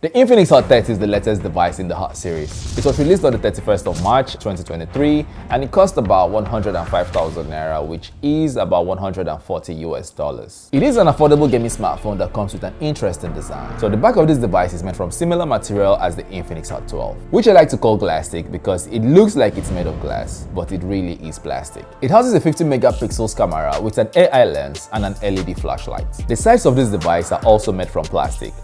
The Infinix Hot 30 is the latest device in the Hot series. It was released on the 31st of March 2023 and it cost about 105,000 naira, which is about 140 US dollars. It is an affordable gaming smartphone that comes with an interesting design. So the back of this device is made from similar material as the Infinix Hot 12, which I like to call plastic because it looks like it's made of glass, but it really is plastic. It houses a 50 megapixels camera with an AI lens and an LED flashlight. The sides of this device are also made from plastic.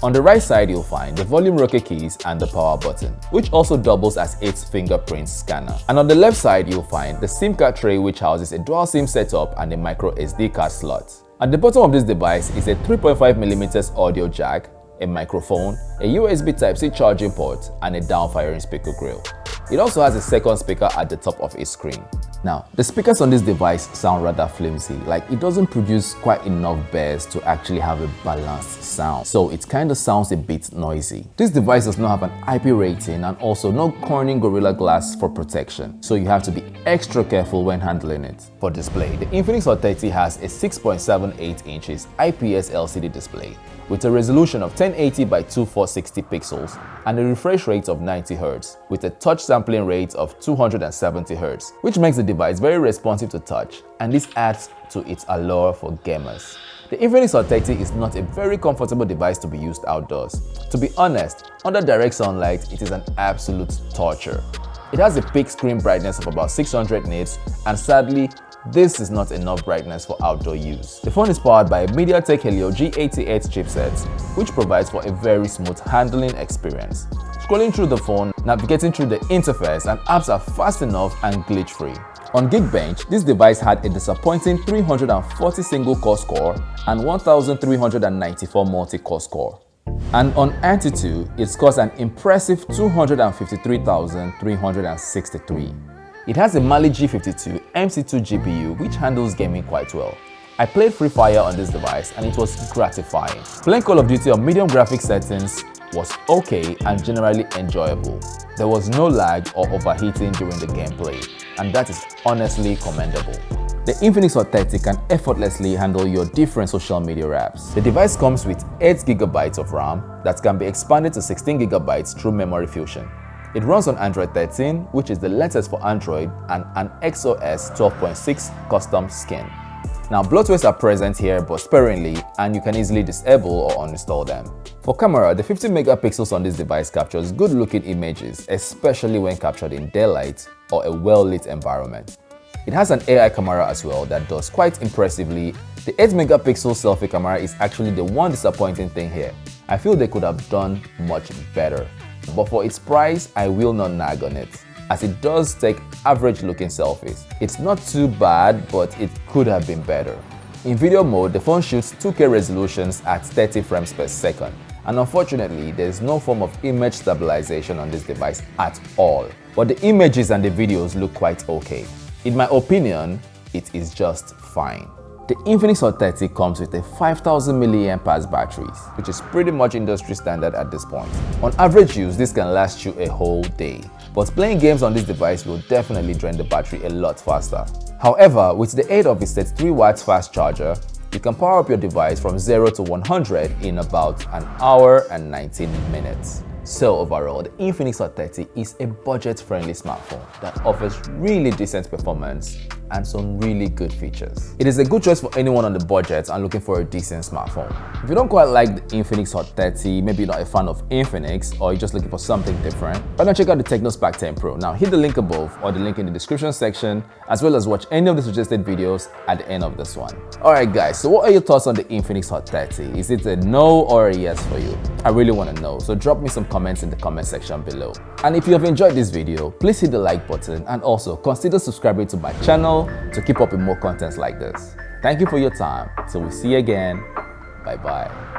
On the right side, you'll find the volume rocker keys and the power button, which also doubles as its fingerprint scanner. And on the left side, you'll find the SIM card tray, which houses a dual SIM setup and a micro SD card slot. At the bottom of this device is a 3.5mm audio jack, a microphone, a USB Type-C charging port, and a down-firing speaker grill. It also has a second speaker at the top of its screen. Now, the speakers on this device sound rather flimsy, like it doesn't produce quite enough bass to actually have a balanced sound, so it kind of sounds a bit noisy. This device does not have an IP rating and also no Corning Gorilla Glass for protection, so you have to be extra careful when handling it. For display, the Infinix Hot 30 has a 6.78 inches IPS LCD display with a resolution of 1080 by 2460 pixels and a refresh rate of 90 Hz with a touch sampling rate of 270 Hz, which makes the device very responsive to touch, and this adds to its allure for gamers. The Infinix Hot 30 is not a very comfortable device to be used outdoors. To be honest, under direct sunlight, it is an absolute torture. It has a peak screen brightness of about 600 nits, and sadly, this is not enough brightness for outdoor use. The phone is powered by a MediaTek Helio G88 chipset, which provides for a very smooth handling experience. Scrolling through the phone, navigating through the interface, and apps are fast enough and glitch-free. On Geekbench, this device had a disappointing 340 single-core score and 1,394 multi-core score. And on Antutu, it scores an impressive 253,363. It has a Mali G52 MC2 GPU, which handles gaming quite well. I played Free Fire on this device and it was gratifying. Playing Call of Duty on medium graphics settings was okay and generally enjoyable. There was no lag or overheating during the gameplay, and that is honestly commendable. The Infinix Hot 30 can effortlessly handle your different social media apps. The device comes with 8GB of RAM that can be expanded to 16GB through memory fusion. It runs on Android 13, which is the latest for Android, and an XOS 12.6 custom skin. Now, bloatwares are present here but sparingly, and you can easily disable or uninstall them. For camera, the 50 megapixels on this device captures good-looking images, especially when captured in daylight or a well-lit environment. It has an AI camera as well that does quite impressively. The 8 megapixel selfie camera is actually the one disappointing thing here. I feel they could have done much better. But for its price, I will not nag on it, as it does take average looking selfies. It's not too bad, but it could have been better. In video mode, the phone shoots 2K resolutions at 30 frames per second, and unfortunately, there's no form of image stabilization on this device at all. But the images and the videos look quite okay. In my opinion, it is just fine. The Infinix Hot 30 comes with a 5000 mAh battery, which is pretty much industry standard at this point. On average use, this can last you a whole day, but playing games on this device will definitely drain the battery a lot faster. However, with the aid of its 33W fast charger, you can power up your device from 0 to 100 in about an hour and 19 minutes. So overall, the Infinix Hot 30 is a budget-friendly smartphone that offers really decent performance and some really good features. It is a good choice for anyone on the budget and looking for a decent smartphone. If you don't quite like the Infinix Hot 30, maybe you're not a fan of Infinix, or you're just looking for something different, why not check out the Tecno Spark 10 Pro. Now hit the link above or the link in the description section, as well as watch any of the suggested videos at the end of this one. Alright guys, so what are your thoughts on the Infinix Hot 30? Is it a no or a yes for you? I really want to know, so drop me some comments in the comment section below. And if you have enjoyed this video, please hit the like button and also consider subscribing to my channel to keep up with more contents like this. Thank you for your time. Till we see you again. Bye bye.